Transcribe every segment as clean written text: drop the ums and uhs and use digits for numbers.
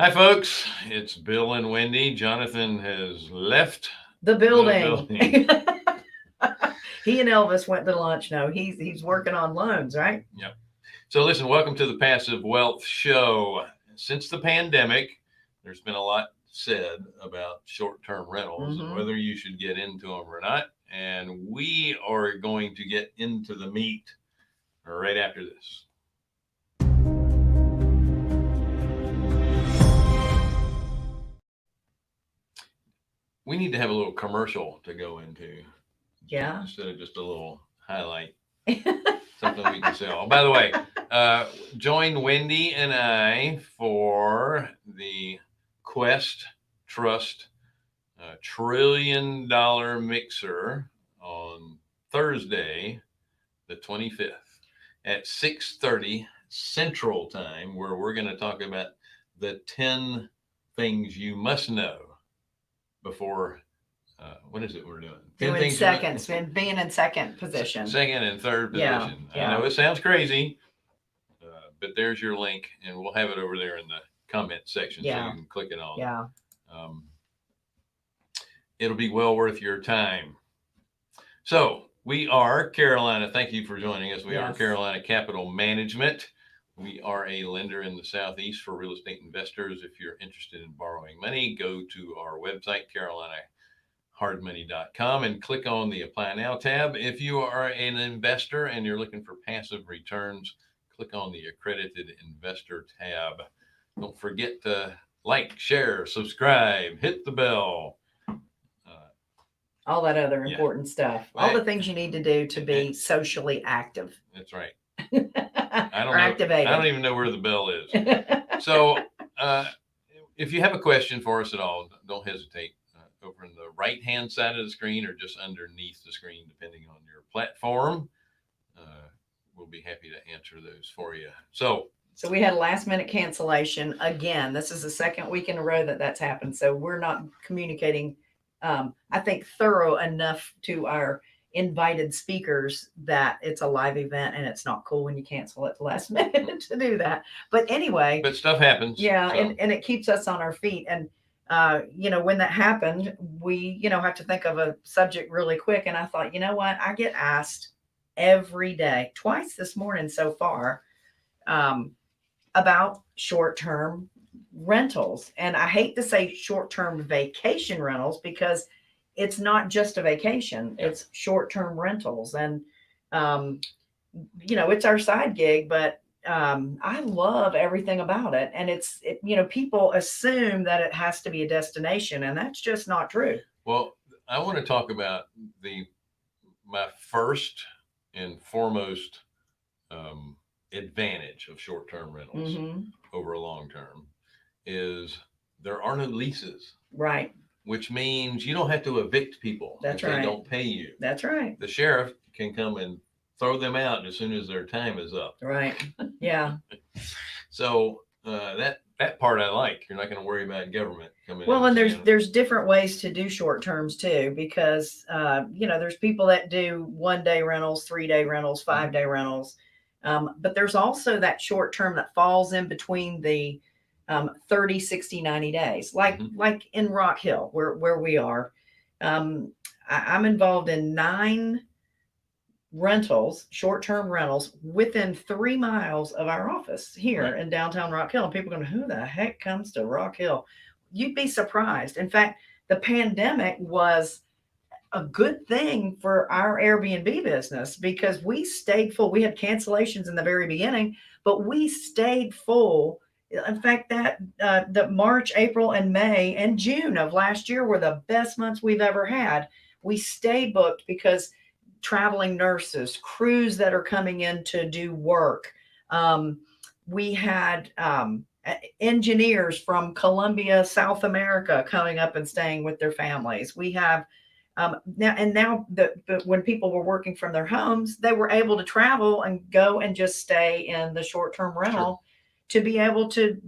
Hi, folks. It's Bill and Wendy. Jonathan has left The the building. building. He and Elvis went to lunch. No, he's working on loans, right? Yep. So, listen, welcome to the Passive Wealth Show. Since the pandemic, there's been a lot said about short term rentals and Mm-hmm. whether you should get into them or not. And we are going to get into the meat right after this. We need to have a little commercial to go into Yeah. instead of just a little highlight, something we can sell. By the way, join Wendy and I for the Quest Trust $1 trillion mixer on Thursday, the 25th at 6:30 Central Time, where we're going to talk about the 10 things you must know before. What is it we're doing? 10 Doing things seconds, being in second position. Second and third Yeah, position. yeah. I know it sounds crazy, but there's your link, and we'll have it over there in the comment section so Yeah. you can click it on. Yeah. It'll be well worth your time. So we are Carolina. Thank you for joining us. We are Yes. Carolina Capital Management. We are a lender in the Southeast for real estate investors. If you're interested in borrowing money, go to our website, carolinahardmoney.com, and click on the Apply Now tab. If you are an investor and you're looking for passive returns, click on the Accredited Investor tab. Don't forget to like, share, subscribe, hit the bell. All that other Yeah. important stuff. All the things you need to do to be socially active. That's right. I don't know. Activated. I don't even know where the bell is. So, if you have a question for us at all, don't hesitate. Over on the right-hand side of the screen or just underneath the screen, depending on your platform, we'll be happy to answer those for you. So we had a last-minute cancellation again. This is the second week in a row that's happened. So we're not communicating, I think, thorough enough to our invited speakers that it's a live event and it's not cool when you cancel at the last minute to do that. But anyway, but stuff happens. Yeah, so. and it keeps us on our feet. And when that happened, we have to think of a subject really quick. And I thought, you know what, I get asked every day, twice this morning so far, about short-term rentals. And I hate to say short-term vacation rentals because it's not just a vacation, it's short-term rentals. And, it's our side gig, but I love everything about it. And people assume that it has to be a destination, and that's just not true. Well, I want to talk about my first and foremost advantage of short-term rentals over long term is there are no leases. Right. Which means you don't have to evict people if they don't pay you. That's right. The sheriff can come and throw them out as soon as their time is up. Right. Yeah. So that part I like. You're not going to worry about government coming. Well, and there's different ways to do short terms too, because there's people that do 1-day rentals, 3-day rentals, 5-day rentals, but there's also that short term that falls in between the 30, 60, 90 days, like in Rock Hill, where we are. I'm involved in 9 rentals, short-term rentals, within 3 miles of our office here in downtown Rock Hill. And people are going, who the heck comes to Rock Hill? You'd be surprised. In fact, the pandemic was a good thing for our Airbnb business because we stayed full. We had cancellations in the very beginning, but we stayed full. In fact, the March, April, and May and June of last year were the best months we've ever had. We stayed booked because traveling nurses, crews that are coming in to do work. We had engineers from Colombia, South America coming up and staying with their families. We have now when people were working from their homes, they were able to travel and go and just stay in the short-term rental to be able to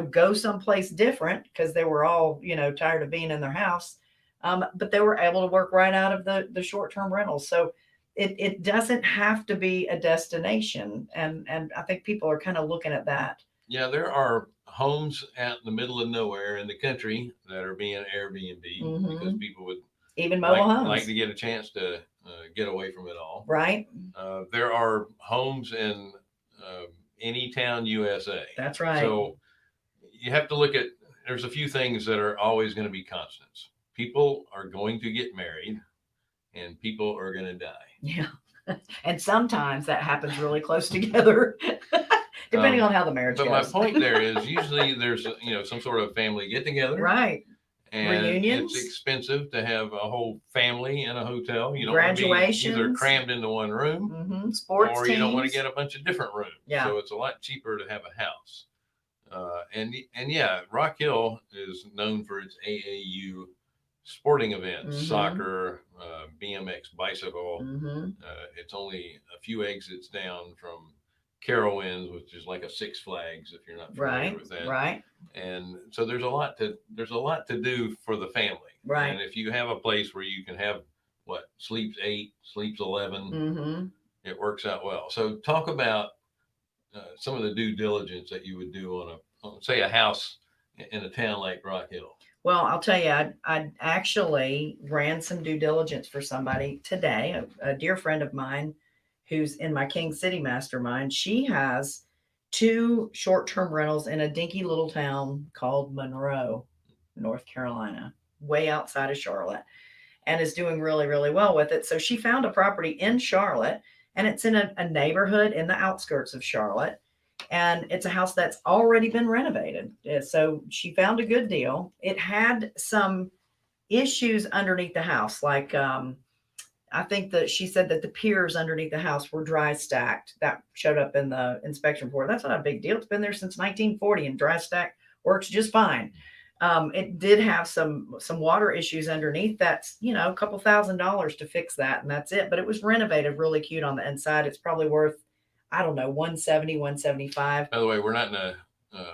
go someplace different because they were all tired of being in their house. But they were able to work right out of the short-term rentals. So it doesn't have to be a destination. And I think people are kind of looking at that. Yeah, there are homes out in the middle of nowhere in the country that are being Airbnb because Hmm. people would Even mobile like homes, to get a chance to get away from it all. right? There are homes in uh, any town, USA. That's right. So you have to look at. There's a few things that are always going to be constants. People are going to get married, and people are going to die. Yeah. And sometimes that happens really close together, depending Um, on how the marriage but my goes. point there is usually there's some sort of family get together, Right. and it's Reunions, expensive to have a whole family in a hotel. You don't want to be either graduations, crammed into one room, sports or you don't want to teams. get a bunch of different rooms. Yeah. So it's a lot cheaper to have a house. And yeah, Rock Hill is known for its AAU sporting events, Hmm. soccer, BMX, bicycle. Hmm. It's only a few exits down from Carowinds, which is like a Six Flags if you're not familiar Right. with that. Right. And so there's a lot to do for the family. Right. And if you have a place where you can have what sleeps 8, sleeps 11, Hmm. it works out well. So talk about some of the due diligence that you would do on say a house in a town like Rock Hill. Well, I'll tell you, I actually ran some due diligence for somebody today, a dear friend of mine who's in my King City mastermind. She has two short term rentals in a dinky little town called Monroe, North Carolina, way outside of Charlotte, and is doing really, really well with it. So she found a property in Charlotte, and it's in a neighborhood in the outskirts of Charlotte. And it's a house that's already been renovated. So she found a good deal. It had some issues underneath the house, like I think that she said that the piers underneath the house were dry stacked. That showed up in the inspection report. That's not a big deal. It's been there since 1940, and dry stack works just fine. It did have some water issues underneath. That's a couple $1,000s to fix that, and that's it. But it was renovated really cute on the inside. It's probably worth, I don't know, 170, 175 By the way, we're not in a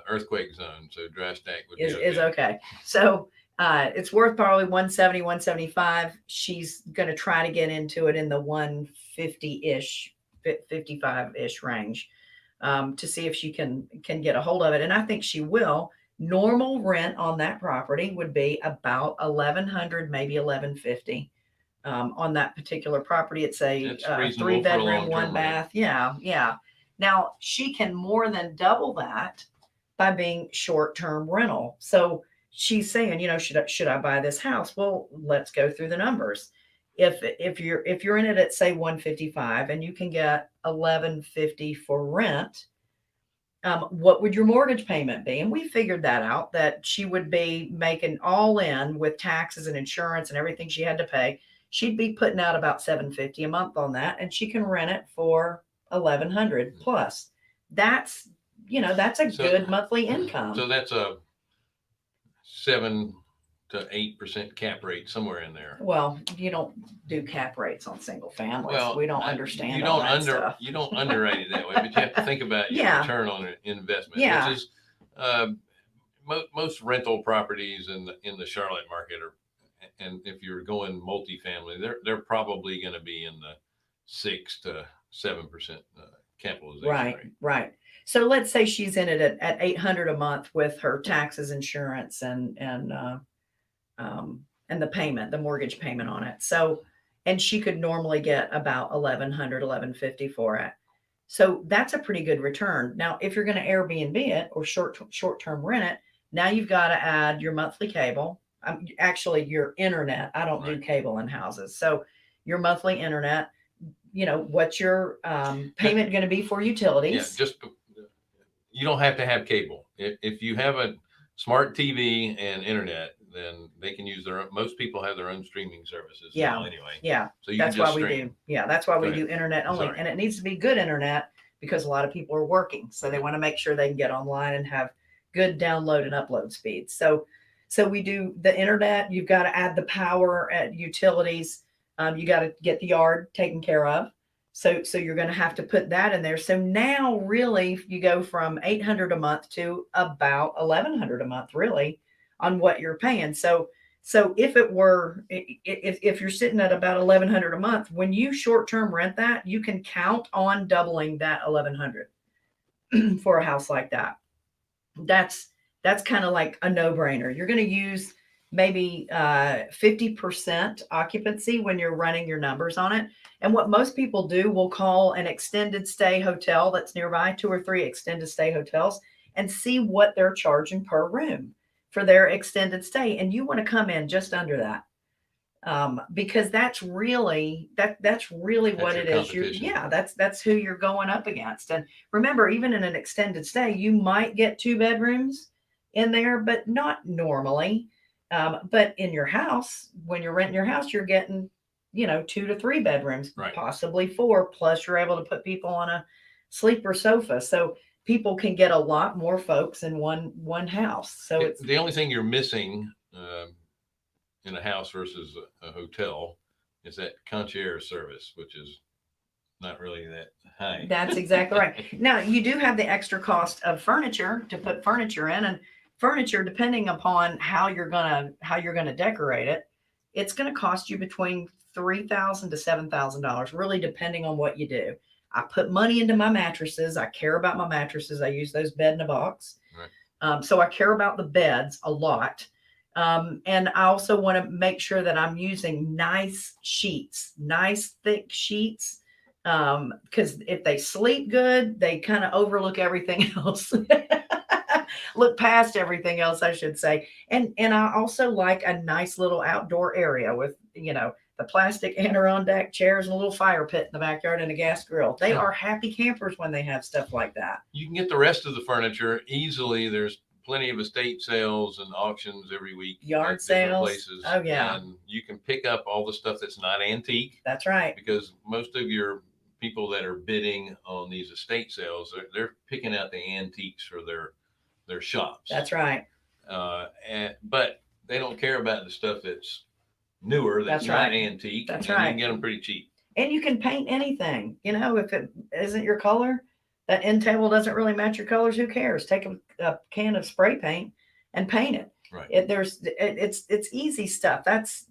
earthquake zone, so dry stack would be is okay. okay. So it's worth probably 170, 175. She's going to try to get into it in the 150-ish, 55-ish range, to see if she can get a hold of it. And I think she will. Normal rent on that property would be about 1,100, maybe 1,150. On that particular property, it's a It's three reasonable for a bedroom, one long-term rent. bath. Yeah, yeah. Now she can more than double that by being short term rental. So she's saying, should I buy this house? Well, let's go through the numbers. If you're in it at say 155 and you can get 1,150 for rent, what would your mortgage payment be? And we figured that out, that she would be making all in with taxes and insurance and everything she had to pay. She'd be putting out about 750 a month on that, and she can rent it for 1,100 plus. That's that's a So good monthly income. so that's a 7 to 8% cap rate somewhere in there. Well, you don't do cap rates on single families. Well, We don't understand all that stuff. you don't underwrite it that way, but you have to think about your Yeah, return on an investment, yeah, which is uh, most rental properties in the Charlotte market are, and if you're going multifamily, they're probably going to be in the 6 to 7% capitalization right, rate. right. So let's say she's in it at 800 a month with her taxes, insurance, and the payment, the mortgage payment on it. So, and she could normally get about 1,100, 1,150 for it. So that's a pretty good return. Now, if you're going to Airbnb it or short term rent it, now you've got to add your monthly cable. Actually, your internet. I don't do Right. cable in houses, so your monthly internet. What's your payment going to be for Yeah, utilities? just you don't have to have cable. If you have a smart TV and internet, then they can use their own. Most people have their own streaming services Yeah, now anyway. yeah. So you That's can why just we stream. do. Yeah, that's why Go we ahead. do internet only, Sorry. and it needs to be good internet because a lot of people are working, so they want to make sure they can get online and have good download and upload speeds. So we do the internet. You've got to add the power at utilities. You got to get the yard taken care of. So you're going to have to put that in there. So now really you go from 800 a month to about 1,100 a month really on what you're paying. So if it were, if you're sitting at about 1,100 a month, when you short term rent that, you can count on doubling that 1,100 for a house like that. that's kind of like a no-brainer. You're going to use maybe 50% occupancy when you're running your numbers on it. And what most people do will call an extended stay hotel that's nearby, 2 or 3 extended stay hotels, and see what they're charging per room for their extended stay. And you want to come in just under that, because that's really That's what your it is. competition. Yeah, that's who you're going up against. And remember, even in an extended stay, you might get 2 bedrooms in there, but not normally. But in your house, when you're renting your house, you're getting, 2 to 3 bedrooms, Right. possibly 4. Plus, you're able to put people on a sleeper sofa, so people can get a lot more folks in one house. So it's The only thing you're missing in a house versus a hotel is that concierge service, which is not really that high. That's exactly right. Now, you do have the extra cost of furniture to put furniture in, and furniture, depending upon how you're gonna decorate it, it's gonna cost you between $3,000 to $7,000, really depending on what you do. I put money into my mattresses. I care about my mattresses. I use those bed in a box. Right. So I care about the beds a lot. And I also want to make sure that I'm using nice sheets, nice thick sheets, because if they sleep good, they kind of overlook everything else. Look past everything else, I should say. And I also like a nice little outdoor area with, the plastic Adirondack chairs and a little fire pit in the backyard and a gas grill. They are happy campers when they have stuff like that. You can get the rest of the furniture easily. There's plenty of estate sales and auctions every week Yard at different sales. places. Oh, yeah. And you can pick up all the stuff that's not antique, That's right. because most of your people that are bidding on these estate sales, they're picking out the antiques for their shops. That's right. But they don't care about the stuff that's newer, that's That's not right. antique. That's and right. You can get them pretty cheap. And you can paint anything. If it isn't your color, that end table doesn't really match your colors, who cares? Take a can of spray paint and paint it. Right. It's easy stuff. That's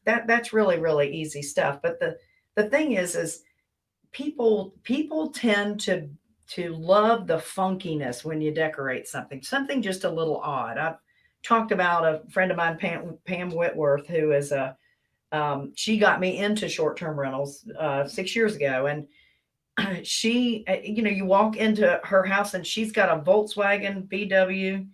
that's really, really easy stuff. But the thing is people tend to love the funkiness when you decorate something just a little odd. I've talked about a friend of mine, Pam Whitworth, who is she got me into short-term rentals 6 years ago. And she, you walk into her house and she's got a Volkswagen BW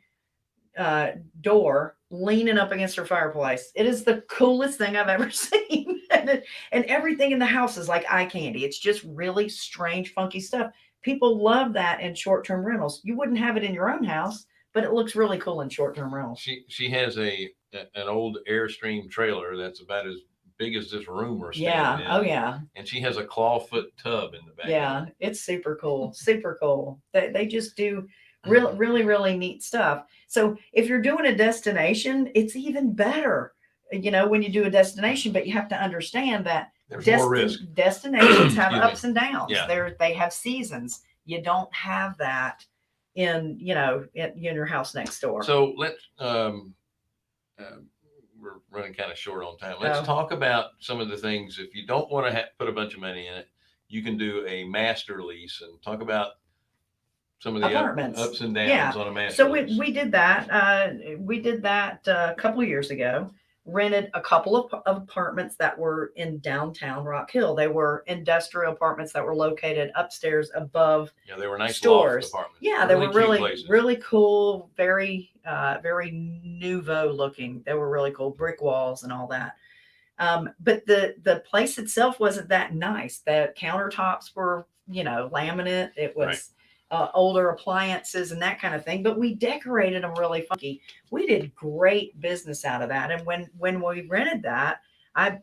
door leaning up against her fireplace. It is the coolest thing I've ever seen. And everything in the house is like eye candy. It's just really strange, funky stuff. People love that in short-term rentals. You wouldn't have it in your own house, but it looks really cool in short-term rentals. She has an old Airstream trailer that's about as big as this room we're standing in. Yeah. Oh, yeah. And she has a clawfoot tub in the back. Yeah. It's super cool. Super cool. They just do really, really, really neat stuff. So if you're doing a destination, it's even better, when you do a destination, but you have to understand that There's more risk. Destinations have Excuse ups me. and downs. Yeah. They have seasons. You don't have that in your house next door. So let's we're running kind of short on time. Let's talk about some of the things. If you don't want to put a bunch of money in it, you can do a master lease, and talk about some of the Apartments. ups and downs on a master So lease. we did that. We did that a couple of years ago. Rented a couple of apartments that were in downtown Rock Hill. They were industrial apartments that were located upstairs above They were nice stores. loft apartments. Yeah, they were really, places. really cool, very nouveau looking. They were really cool, brick walls and all that. But the place itself wasn't that nice. The countertops were, laminate. It was Right. Older appliances and that kind of thing. But we decorated them really funky. We did great business out of that. And when we rented that, I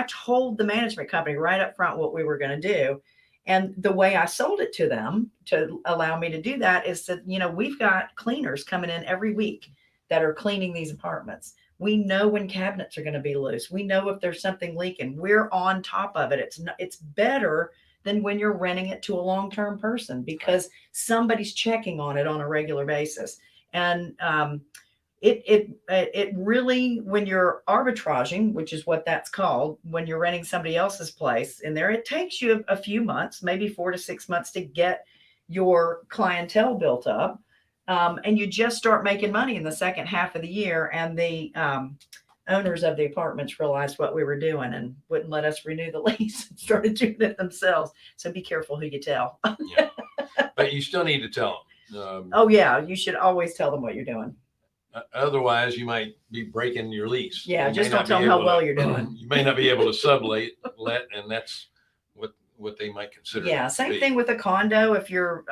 told the management company right up front what we were going to do. And the way I sold it to them to allow me to do that is that, we've got cleaners coming in every week that are cleaning these apartments. We know when cabinets are going to be loose. We know if there's something leaking. We're on top of it. It's better than when you're renting it to a long-term person, because somebody's checking on it on a regular basis. And it really, when you're arbitraging, which is what that's called, when you're renting somebody else's place in there, it takes you a few months, maybe 4 to 6 months, to get your clientele built up. And you just start making money in the second half of the year. And the owners of the apartments realized what we were doing and wouldn't let us renew the lease and started doing it themselves. So be careful who you tell. Yeah. But you still need to tell them. Oh, yeah. You should always tell them what you're doing. Otherwise, you might be breaking your lease. Yeah, You just may don't not tell be them how able well to- you're doing. You may not be able to sublet, and that's what they might consider. Yeah, it to same be. thing with a condo. If you're,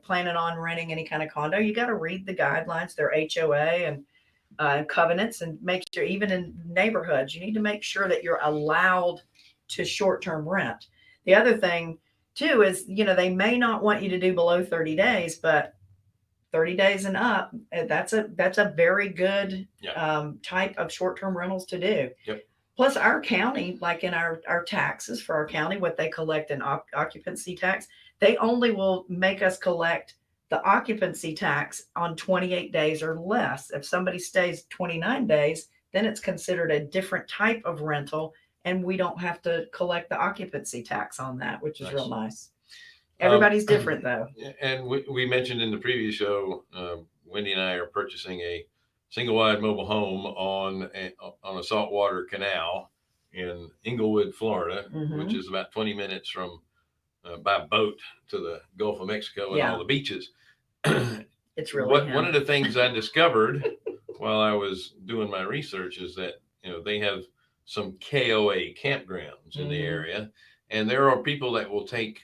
planning on renting any kind of condo, you got to read the guidelines, their HOA and covenants, and make sure, even in neighborhoods, you need to make sure that you're allowed to short-term rent. The other thing too is, they may not want you to do below 30 days, but 30 days and up, that's a very good Yeah. type of short-term rentals to do. Yep. Plus our county, like in our taxes for our county, what they collect in occupancy tax, they only will make us collect the occupancy tax on 28 days or less. If somebody stays 29 days, then it's considered a different type of rental, and we don't have to collect the occupancy tax on that, which is real nice. Everybody's different though. And we mentioned in the previous show, Wendy and I are purchasing a single wide mobile home on a saltwater canal in Inglewood, Florida, which is about 20 minutes from by boat to the Gulf of Mexico and all the beaches. It's really one of the things I discovered while I was doing my research is that they have some KOA campgrounds in the area, and there are people that will take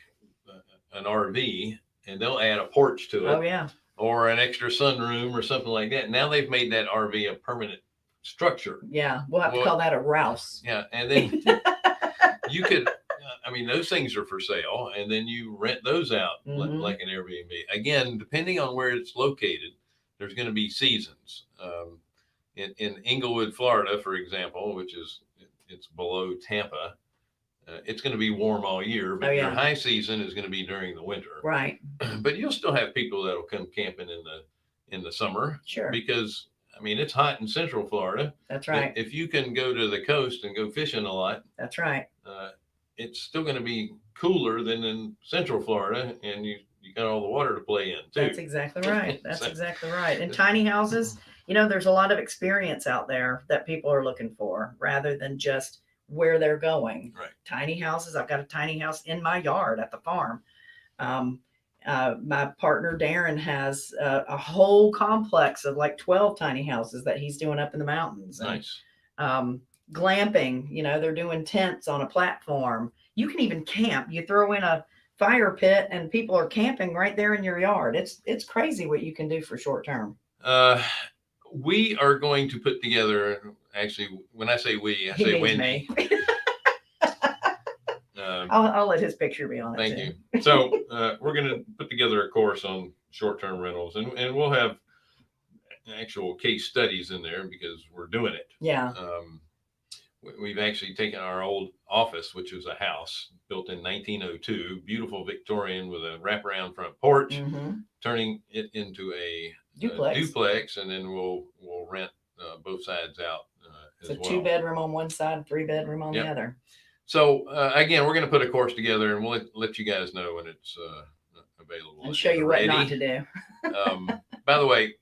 an RV and they'll add a porch to it. Oh yeah. Or an extra sunroom or something like that. Now they've made that RV a permanent structure. Yeah, we'll have to call that a Rouse. Yeah, and then you could, those things are for sale, and then you rent those out like an Airbnb. Again, depending on where it's located, there's going to be seasons. In Inglewood, Florida, for example, it's below Tampa, it's going to be warm all year, but your high season is going to be during the winter. Right. But you'll still have people that'll come camping in the summer. Sure. Because it's hot in Central Florida. That's right. If you can go to the coast and go fishing a lot. That's right. It's still going to be cooler than in Central Florida, and you got all the water to play in too. That's exactly right. That's exactly right. In tiny houses, there's a lot of experience out there that people are looking for rather than just where they're going. Right. Tiny houses. I've got a tiny house in my yard at the farm. My partner Darren has a whole complex of like 12 tiny houses that he's doing up in the mountains. Nice. Glamping, they're doing tents on a platform. You can even camp. You throw in a fire pit and people are camping right there in your yard. It's crazy what you can do for short term. We are going to put together, actually, when I say we, I say Wendy. I'll let his picture be on it. Thank you. So we're going to put together a course on short-term rentals, and we'll have actual case studies in there because we're doing it. Yeah. We've actually taken our old office, which was a house built in 1902, beautiful Victorian with a wraparound front porch, turning it into a duplex, and then we'll rent both sides out. It's a 2-bedroom on one side, 3-bedroom on the other. So again, we're going to put a course together, and we'll let you guys know when it's available and show you what not to do. By the way,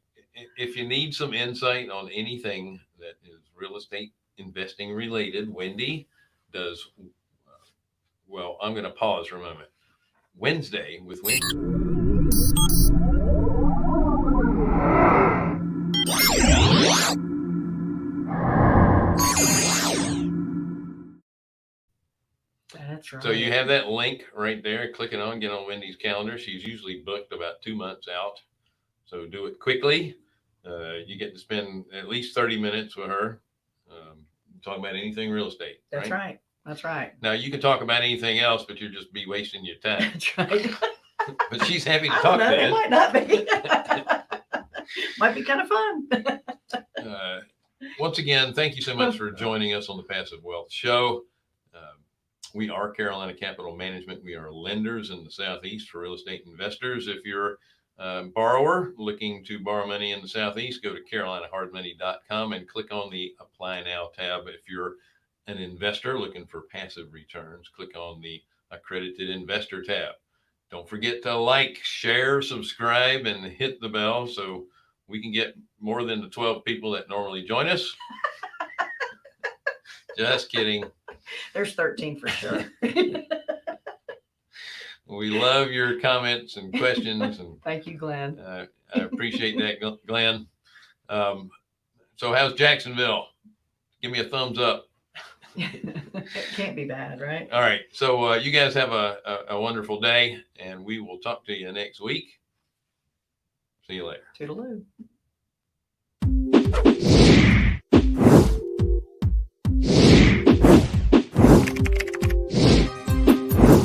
if you need some insight on anything that is real estate investing related, Wendy does. Well, I'm going to pause for a moment. Wednesday with Wendy. That's right. So you have that link right there. Click it on, get on Wendy's calendar. She's usually booked about 2 months out. So do it quickly. You get to spend at least 30 minutes with her talking about anything real estate. That's right. That's right. Now you can talk about anything else, but you'll just be wasting your time. That's right. But she's happy to talk about it. It might not be. Might be kind of fun. Once again, thank you so much for joining us on the Passive Wealth Show. We are Carolina Capital Management. We are lenders in the Southeast for real estate investors. If you're a borrower looking to borrow money in the Southeast, go to carolinahardmoney.com and click on the Apply Now tab. If you're an investor looking for passive returns, click on the Accredited Investor tab. Don't forget to like, share, subscribe, and hit the bell so we can get more than the 12 people that normally join us. Just kidding. There's 13 for sure. We love your comments and questions. And Thank you, Glenn. I appreciate that, Glenn. So how's Jacksonville? Give me a thumbs up. It can't be bad, right? All right. So you guys have a wonderful day, and we will talk to you next week. See you later. Toodaloo.